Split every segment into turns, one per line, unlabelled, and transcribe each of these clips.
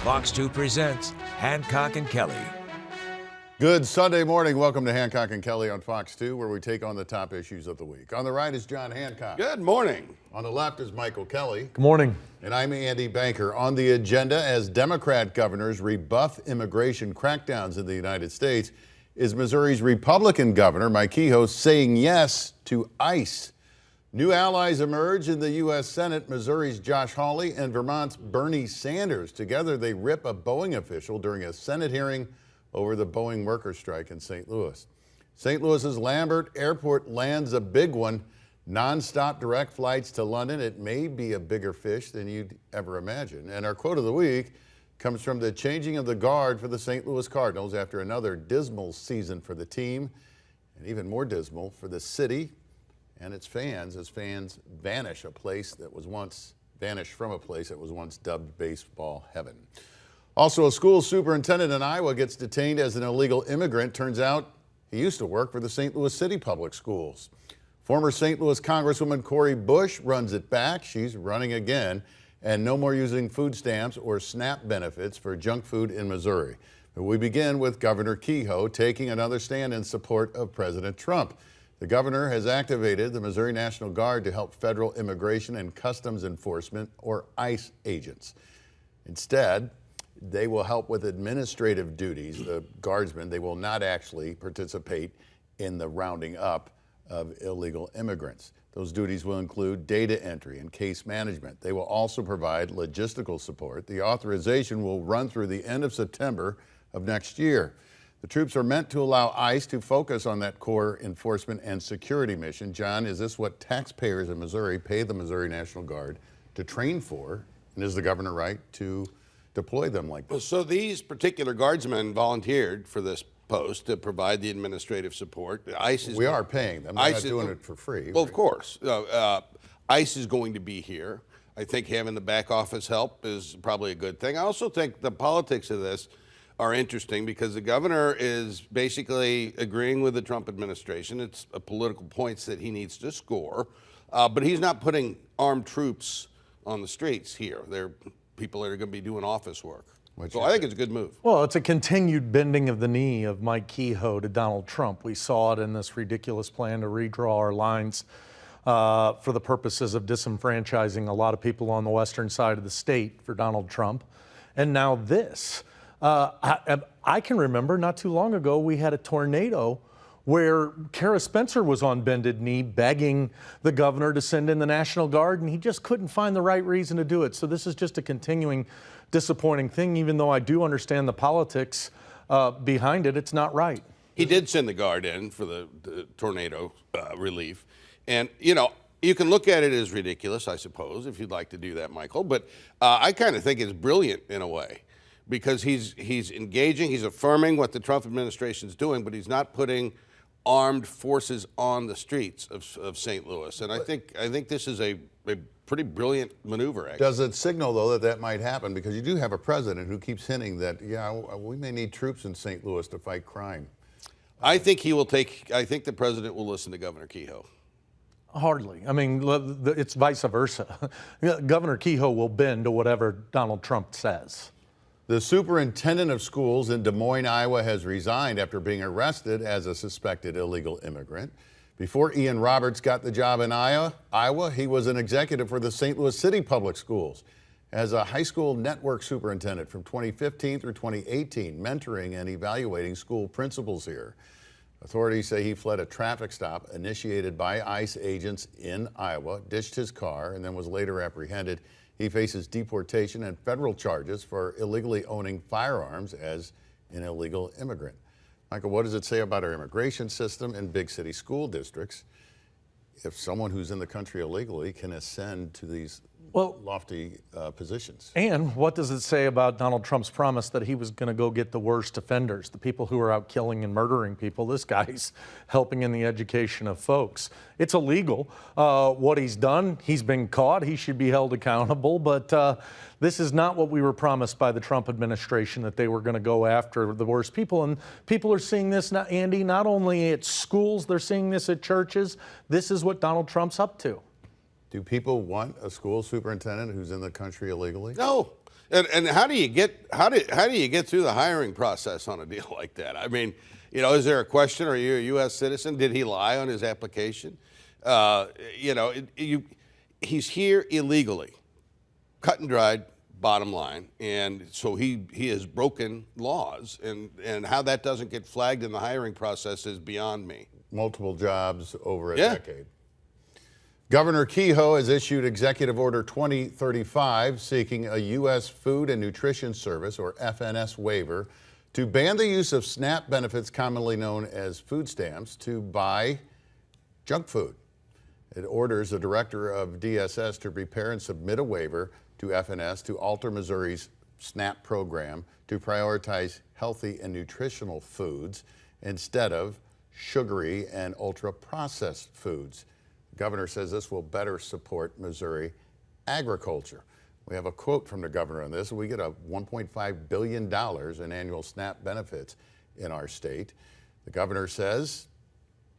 Fox 2 presents Hancock and Kelley.
Good Sunday morning. Welcome to Hancock and Kelley on Fox 2, where we take on the top issues of the week. On the right is John Hancock.
Good morning.
On the left is Michael Kelley.
Good morning.
And I'm Andy Banker. On the agenda, as Democrat governors rebuff immigration crackdowns in the United States, is Missouri's Republican governor, Mike Kehoe, saying yes to ICE. New allies emerge in the U.S. Senate, Missouri's Josh Hawley and Vermont's Bernie Sanders. Together, they rip a Boeing official during a Senate hearing over the Boeing worker strike in St. Louis. St. Louis's Lambert Airport lands a big one. Non-stop direct flights to London. It may be a bigger fish than you'd ever imagine. And our quote of the week comes from the changing of the guard for the St. Louis Cardinals after another dismal season for the team, and even more dismal for the city and its fans, as fans vanish from a place that was once dubbed baseball heaven. Also, a school superintendent in Iowa gets detained as an illegal immigrant. Turns out he used to work for the St. Louis City Public Schools. Former St. Louis Congresswoman Cori runs it back. She's running again. And no more using food stamps or SNAP benefits for junk food in Missouri. But we begin with Governor Kehoe taking another stand in support of President Trump. The governor has activated the Missouri National Guard to help federal immigration and customs enforcement, or ICE, agents. Instead, they will help with administrative duties. The guardsmen, they will not actually participate in the rounding up of illegal immigrants. Those duties will include data entry and case management. They will also provide logistical support. The authorization will run through the end of September of next year. The troops are meant to allow ICE to focus on that core enforcement and security mission. John, is this what taxpayers in Missouri pay the Missouri National Guard to train for? And is the governor right to deploy them like this?
So these particular guardsmen volunteered for this post to provide the administrative support.
We are paying them. We're not doing it for free.
Well, of course. ICE is going to be here. I think having the back office help is probably a good thing. I also think the politics of this are interesting because the governor is basically agreeing with the Trump administration. It's a political points that he needs to score, but he's not putting armed troops on the streets here. They're people that are going to be doing office work. So I think it's a good move.
Well, it's a continued bending of the knee of Mike Kehoe to Donald Trump. We saw it in this ridiculous plan to redraw our lines for the purposes of disenfranchising a lot of people on the western side of the state for Donald Trump. And now this. I can remember not too long ago we had a tornado where Kara Spencer was on bended knee begging the governor to send in the National Guard, and he just couldn't find the right reason to do it. So this is just a continuing disappointing thing, even though I do understand the politics behind it. It's not right.
He did send the Guard in for the tornado relief. And, you know, you can look at it as ridiculous, I suppose, if you'd like to do that, Michael. But I kind of think it's brilliant in a way, because he's engaging, he's affirming what the Trump administration is doing, but he's not putting armed forces on the streets of St. Louis. And I think this is a pretty brilliant maneuver, actually.
Does it signal, though, that that might happen? Because you do have a president who keeps hinting that, yeah, we may need troops in St. Louis to fight crime.
I think the president will listen to Governor Kehoe.
Hardly. I mean, it's vice versa. Governor Kehoe will bend to whatever Donald Trump says.
The superintendent of schools in Des Moines, Iowa, has resigned after being arrested as a suspected illegal immigrant. Before Ian Roberts got the job in Iowa, he was an executive for the St. Louis City Public Schools as a high school network superintendent from 2015 through 2018, mentoring and evaluating school principals here. Authorities say he fled a traffic stop initiated by ICE agents in Iowa, ditched his car, and then was later apprehended. He faces deportation and federal charges for illegally owning firearms as an illegal immigrant. Michael, what does it say about our immigration system in big city school districts if someone who's in the country illegally can ascend to these lofty positions?
And what does it say about Donald Trump's promise that he was going to go get the worst offenders, the people who are out killing and murdering people? This guy's helping in the education of folks. It's illegal. What he's done, he's been caught. He should be held accountable. But this is not what we were promised by the Trump administration, that they were going to go after the worst people. And people are seeing this, Andy, not only at schools, they're seeing this at churches. This is what Donald Trump's up to.
Do people want a school superintendent who's in the country illegally?
No. And how do you get through the hiring process on a deal like that? I mean, you know, is there a question? Are you a U.S. citizen? Did he lie on his application? You know, he's here illegally, cut and dried. Bottom line, and so he has broken laws, and how that doesn't get flagged in the hiring process is beyond me.
Multiple jobs over a decade. Governor Kehoe has issued Executive Order 2035 seeking a U.S. Food and Nutrition Service, or FNS, waiver to ban the use of SNAP benefits, commonly known as food stamps, to buy junk food. It orders the director of DSS to prepare and submit a waiver to FNS to alter Missouri's SNAP program to prioritize healthy and nutritional foods instead of sugary and ultra-processed foods. The governor says this will better support Missouri agriculture. We have a quote from the governor on this. We get a $1.5 billion in annual SNAP benefits in our state. The governor says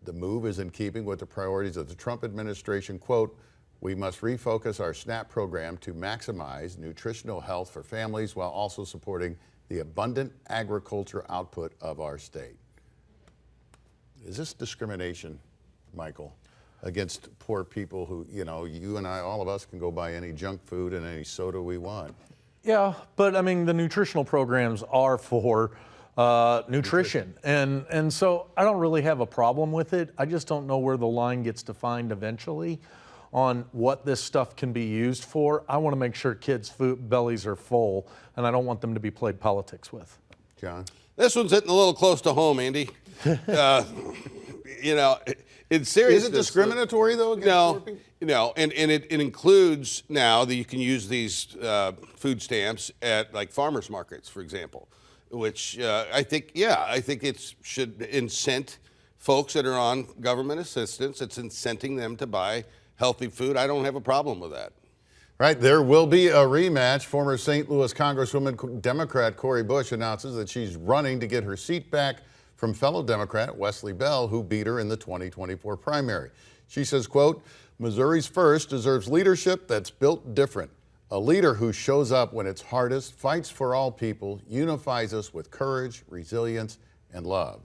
the move is in keeping with the priorities of the Trump administration. Quote, "We must refocus our SNAP program to maximize nutritional health for families while also supporting the abundant agriculture output of our state." Is this discrimination, Michael, against poor people who, you know, you and I, all of us can go buy any junk food and any soda we want?
Yeah, but I mean, the nutritional programs are for nutrition. And so I don't really have a problem with it. I just don't know where the line gets defined eventually on what this stuff can be used for. I want to make sure kids' bellies are full, and I don't want them to be played politics with.
John?
This one's hitting a little close to home, Andy. You know, in seriousness.
Is it discriminatory, though, against poor people?
No, and it includes now that you can use these food stamps at like farmers markets, for example, which I think it should incent folks that are on government assistance. It's incenting them to buy healthy food. I don't have a problem with that.
Right, there will be a rematch. Former St. Louis Congresswoman Democrat Cori Bush announces that she's running to get her seat back from fellow Democrat Wesley Bell, who beat her in the 2024 primary. She says, quote, "Missouri's first deserves leadership that's built different. A leader who shows up when it's hardest, fights for all people, unifies us with courage, resilience, and love."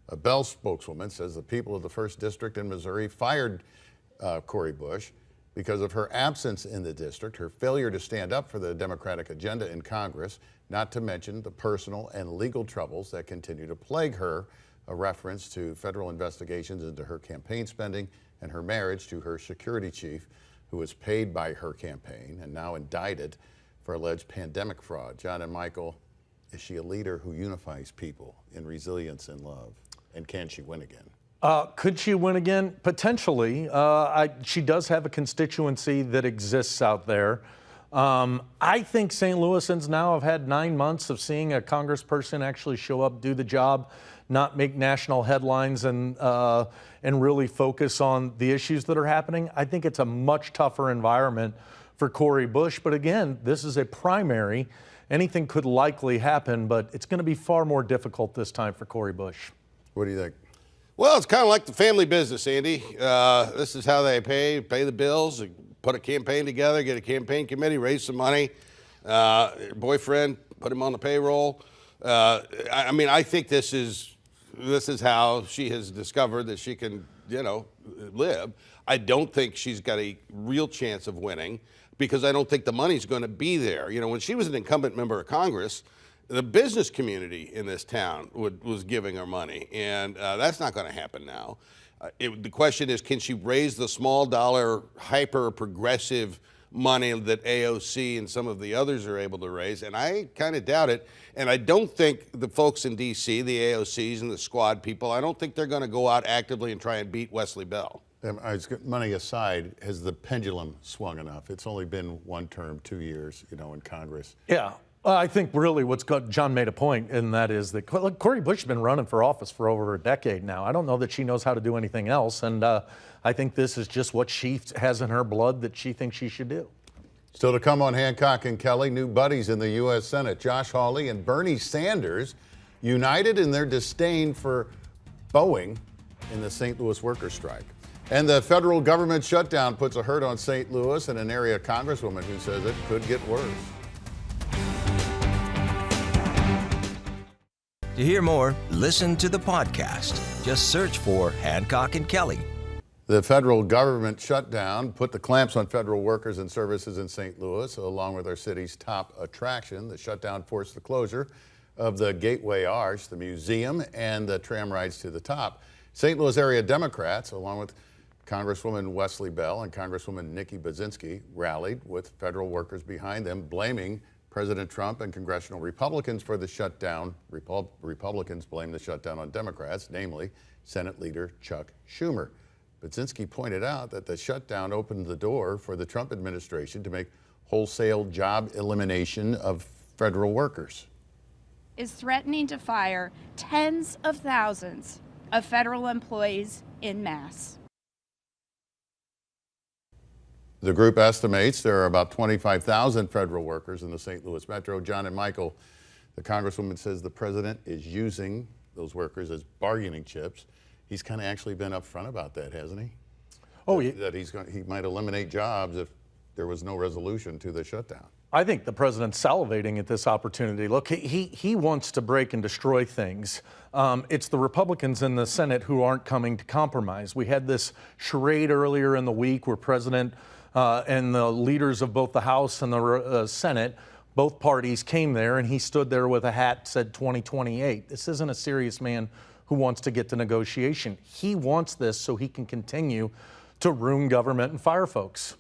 A Bell spokeswoman says the people of the 1st District in Missouri fired Cori Bush because of her absence in the district, her failure to stand up for the Democratic agenda in Congress, not to mention the personal and legal troubles that continue to plague her, a reference to federal investigations into her campaign spending and her marriage to her security chief, who was paid by her campaign and now indicted for alleged pandemic fraud. John and Michael, is she a leader who unifies people in resilience and love? And can she win again?
Could she win again? Potentially. She does have a constituency that exists out there. I think St. Louisans now have had 9 months of seeing a congressperson actually show up, do the job, not make national headlines, and really focus on the issues that are happening. I think it's a much tougher environment for Cori Bush. But again, this is a primary. Anything could likely happen, but it's going to be far more difficult this time for Cori Bush.
What do you think?
Well, it's kind of like the family business, Andy. This is how they pay the bills, put a campaign together, get a campaign committee, raise some money. Boyfriend, put him on the payroll. I mean, I think this is how she has discovered that she can, you know, live. I don't think she's got a real chance of winning because I don't think the money's going to be there. You know, when she was an incumbent member of Congress, the business community in this town was giving her money, and that's not going to happen now. The question is, can she raise the small dollar, hyper-progressive money that AOC and some of the others are able to raise? And I kind of doubt it. And I don't think the folks in D.C., the AOCs and the squad people, I don't think they're going to go out actively and try and beat Wesley Bell.
Money aside, has the pendulum swung enough? It's only been 1 term, 2 years, you know, in Congress.
Yeah. I think really John made a point, and that is that Cori Bush has been running for office for over a decade now. I don't know that she knows how to do anything else, and I think this is just what she has in her blood that she thinks she should do.
Still to come on Hancock and Kelley, new buddies in the U.S. Senate. Josh Hawley and Bernie Sanders united in their disdain for Boeing in the St. Louis workers' strike. And the federal government shutdown puts a hurt on St. Louis and an area congresswoman who says it could get worse.
To hear more, listen to the podcast. Just search for Hancock and Kelley.
The federal government shutdown put the clamps on federal workers and services in St. Louis, along with our city's top attraction. The shutdown forced the closure of the Gateway Arch, the museum, and the tram rides to the top. St. Louis area Democrats, along with Congresswoman Wesley Bell and Congresswoman Nikki Budzinski, rallied with federal workers behind them, blaming President Trump and congressional Republicans for the shutdown. Republicans blame the shutdown on Democrats, namely Senate Leader Chuck Schumer. Budzinski pointed out that the shutdown opened the door for the Trump administration to make wholesale job elimination of federal workers.
Is threatening to fire tens of thousands of federal employees en masse.
The group estimates there are about 25,000 federal workers in the St. Louis metro. John and Michael, the Congresswoman says the president is using those workers as bargaining chips. He's kind of actually been upfront about that, hasn't he?
Oh, yeah.
That he might eliminate jobs if there was no resolution to the shutdown.
I think the president's salivating at this opportunity. Look, he wants to break and destroy things. It's the Republicans in the Senate who aren't coming to compromise. We had this charade earlier in the week where President and the leaders of both the House and the Senate, both parties came there, and he stood there with a hat that said 2028. This isn't a serious man who wants to get to negotiation. He wants this so he can continue to ruin government and fire folks.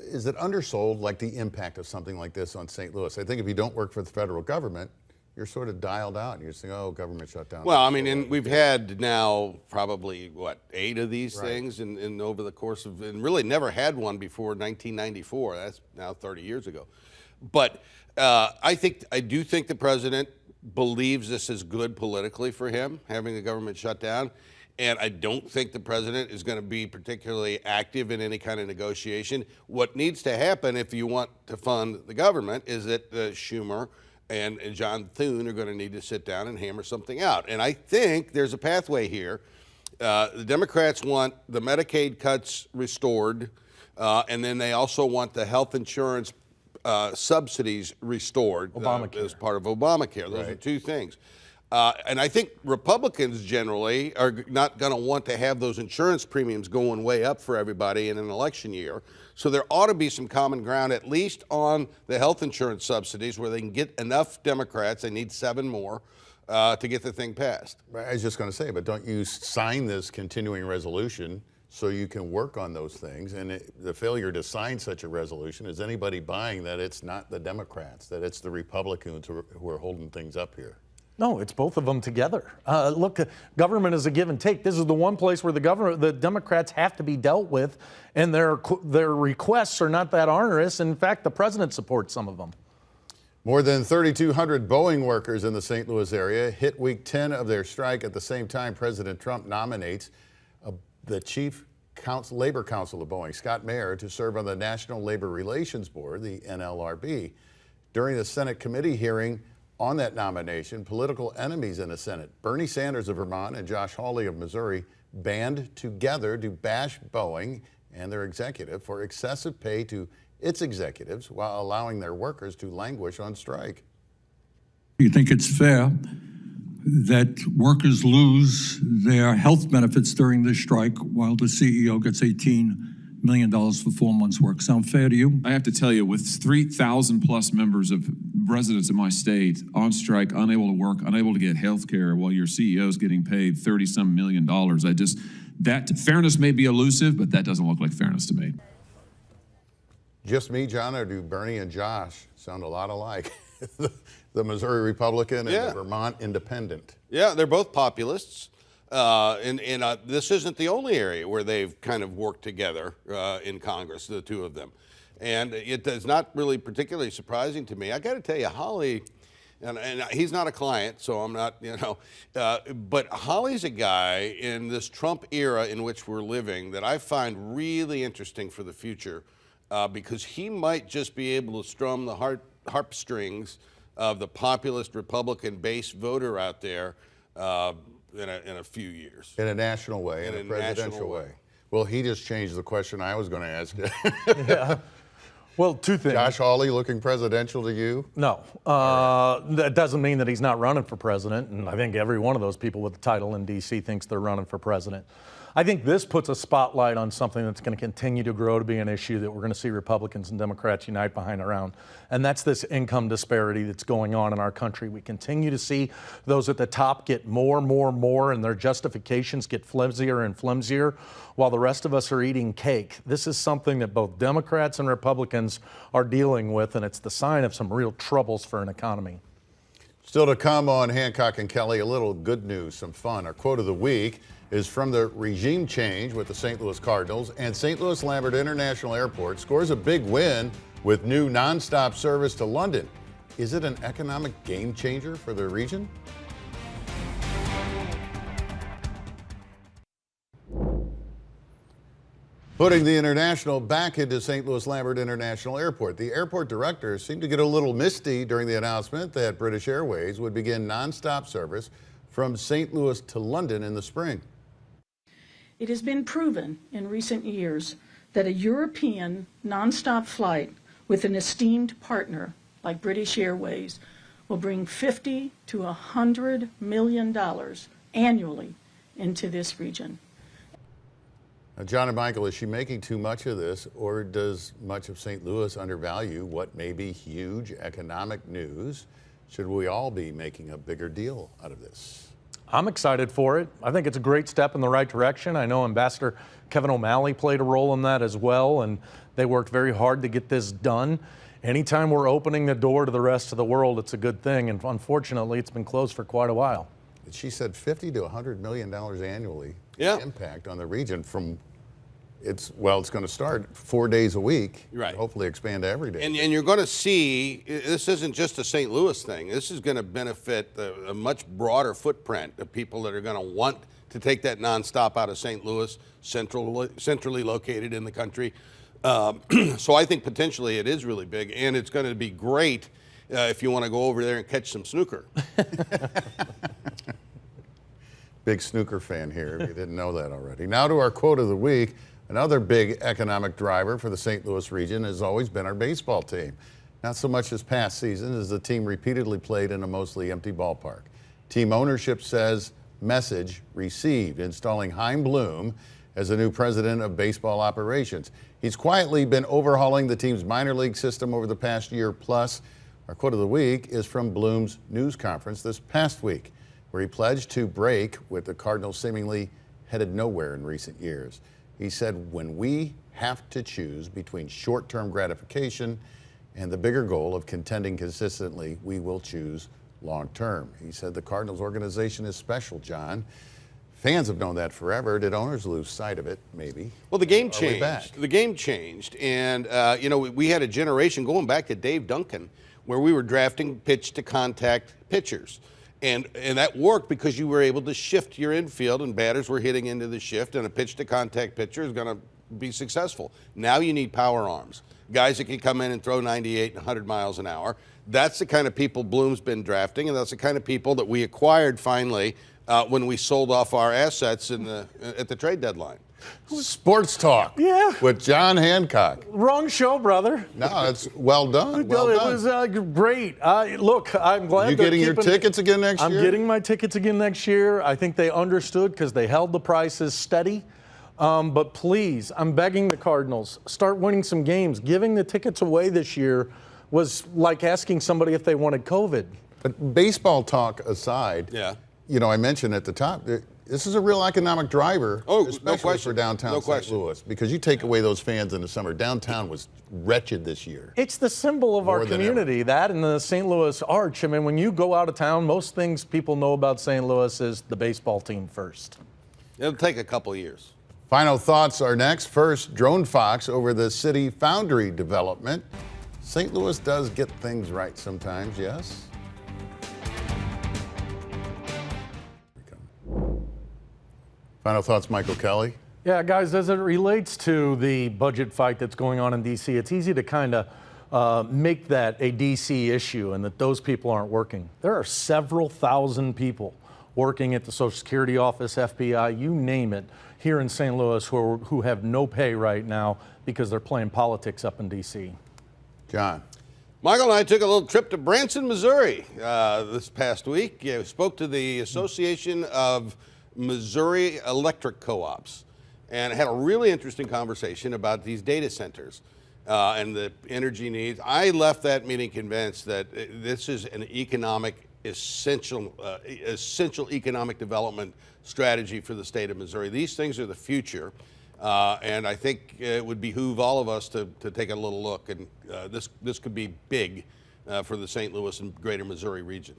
Is it undersold, like the impact of something like this on St. Louis? I think if you don't work for the federal government, you're sort of dialed out and you're saying, oh, government shutdown.
Well, I mean, and we've had now probably, 8 of these things in over the course of, and really never had one before 1994. That's now 30 years ago. But I do think the president believes this is good politically for him, having the government shut down. And I don't think the president is going to be particularly active in any kind of negotiation. What needs to happen if you want to fund the government is that Schumer and John Thune are going to need to sit down and hammer something out. And I think there's a pathway here. The Democrats want the Medicaid cuts restored, and then they also want the health insurance subsidies restored as part of Obamacare. Those are two things. And I think Republicans generally are not going to want to have those insurance premiums going way up for everybody in an election year. So there ought to be some common ground, at least on the health insurance subsidies, where they can get enough Democrats, they need 7 more, to get the thing passed.
I was just going to say, but don't you sign this continuing resolution so you can work on those things? And the failure to sign such a resolution, is anybody buying that it's not the Democrats, that it's the Republicans who are holding things up here?
No, it's both of them together. Look, government is a give and take. This is the one place where the Democrats have to be dealt with, and their requests are not that onerous. In fact, the president supports some of them.
More than 3,200 Boeing workers in the St. Louis area hit week 10 of their strike. At the same time, President Trump nominates the chief labor counsel of Boeing, Scott Mayer, to serve on the National Labor Relations Board, the NLRB. During the Senate committee hearing on that nomination, political enemies in the Senate, Bernie Sanders of Vermont and Josh Hawley of Missouri, band together to bash Boeing and their executive for excessive pay to its executives while allowing their workers to languish on strike.
Do you think it's fair that workers lose their health benefits during this strike while the CEO gets $18 million for 4 months' work? Sound fair to you?
I have to tell you, with 3,000 plus members of residents in my state on strike, unable to work, unable to get health care while your CEO is getting paid $30-some million, that fairness may be elusive, but that doesn't look like fairness to me.
Just me, John, or do Bernie and Josh sound a lot alike? The Missouri Republican and the Vermont Independent.
Yeah, they're both populists. And this isn't the only area where they've kind of worked together in Congress, the two of them. And it is not really particularly surprising to me. I got to tell you, Hawley, and he's not a client, so I'm not, but Hawley's a guy in this Trump era in which we're living that I find really interesting for the future because he might just be able to strum the harp strings of the populist Republican base voter out there in a few years.
In a national way, in a presidential way. Well, he just changed the question I was going to ask you.
Yeah. Well, two things.
Josh Hawley looking presidential to you?
No, that doesn't mean that he's not running for president, and I think every one of those people with the title in D.C. thinks they're running for president. I think this puts a spotlight on something that's going to continue to grow to be an issue that we're going to see Republicans and Democrats unite behind around, and that's this income disparity that's going on in our country. We continue to see those at the top get more, and their justifications get flimsier and flimsier, while the rest of us are eating cake. This is something that both Democrats and Republicans are dealing with, and it's the sign of some real troubles for an economy.
Still to come on Hancock and Kelley, a little good news, some fun. Our quote of the week is from the regime change with the St. Louis Cardinals, and St. Louis Lambert International Airport scores a big win with new nonstop service to London. Is it an economic game changer for the region? Putting the international back into St. Louis Lambert International Airport. The airport director seemed to get a little misty during the announcement that British Airways would begin nonstop service from St. Louis to London in the spring.
It has been proven in recent years that a European nonstop flight with an esteemed partner like British Airways will bring $50 to $100 million annually into this region.
Now, John and Michael, is she making too much of this, or does much of St. Louis undervalue what may be huge economic news? Should we all be making a bigger deal out of this?
I'm excited for it. I think it's a great step in the right direction. I know Ambassador Kevin O'Malley played a role in that as well, and they worked very hard to get this done. Anytime we're opening the door to the rest of the world, it's a good thing, and unfortunately, it's been closed for quite a while.
She said $50 to $100 million annually impact on the region from it's going to start 4 days a week,
right?
Hopefully expand to every day.
And you're going to see, this isn't just a St. Louis thing. This is going to benefit a much broader footprint of people that are going to want to take that nonstop out of St. Louis, centrally located in the country. So I think potentially it is really big, and it's going to be great if you want to go over there and catch some snooker.
Big snooker fan here, if you didn't know that already. Now to our quote of the week. Another big economic driver for the St. Louis region has always been our baseball team. Not so much this past season, as the team repeatedly played in a mostly empty ballpark. Team ownership says, message received, installing Chaim Bloom as the new president of baseball operations. He's quietly been overhauling the team's minor league system over the past year plus. Our quote of the week is from Bloom's news conference this past week, where he pledged to break with the Cardinals seemingly headed nowhere in recent years. He said, when we have to choose between short-term gratification and the bigger goal of contending consistently, we will choose long-term. He said the Cardinals organization is special, John. Fans have known that forever. Did owners lose sight of it? Maybe.
Well, the game changed. The game changed. And, we had a generation going back to Dave Duncan where we were drafting pitch-to-contact pitchers. And that worked because you were able to shift your infield, and batters were hitting into the shift, and a pitch-to-contact pitcher is going to be successful. Now you need power arms, guys that can come in and throw 98 and 100 miles an hour. That's the kind of people Bloom's been drafting, and that's the kind of people that we acquired finally when we sold off our assets at the trade deadline.
Sports Talk with John Hancock.
Wrong show, brother.
No, it's well done. Well
it
done.
was great. Look, I'm glad
you getting your tickets again next year?
I'm getting my tickets again next year. I think they understood because they held the prices steady. But please, I'm begging the Cardinals, start winning some games. Giving the tickets away this year was like asking somebody if they wanted COVID.
But baseball talk aside, I mentioned at the top, this is a real economic driver, especially for downtown St. Louis, because you take away those fans in the summer. Downtown was wretched this year.
It's the symbol of our community, that and the St. Louis Arch. I mean, when you go out of town, most things people know about St. Louis is the baseball team first.
It'll take a couple years.
Final thoughts are next. First, Drone Fox over the City Foundry development. St. Louis does get things right sometimes, yes? Final thoughts, Michael Kelley.
Yeah, guys, as it relates to the budget fight that's going on in D.C., it's easy to kind of make that a D.C. issue and that those people aren't working. There are several thousand people working at the Social Security office, FBI, you name it, here in St. Louis who have no pay right now because they're playing politics up in D.C.
John.
Michael and I took a little trip to Branson, Missouri this past week. We spoke to the Association of Missouri Electric Co-ops and had a really interesting conversation about these data centers and the energy needs. I left that meeting convinced that this is an essential economic development strategy for the state of Missouri. These things are the future. And I think it would behoove all of us to take a little look, and this could be big for the St. Louis and greater Missouri region.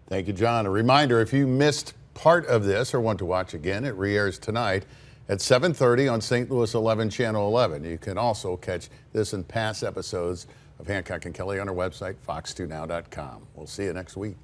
Thank you, John. A reminder, if you missed part of this or want to watch again, it re-airs tonight at 7:30 on St. Louis 11, Channel 11. You can also catch this and past episodes of Hancock and Kelley on our website, fox2now.com. We'll see you next week.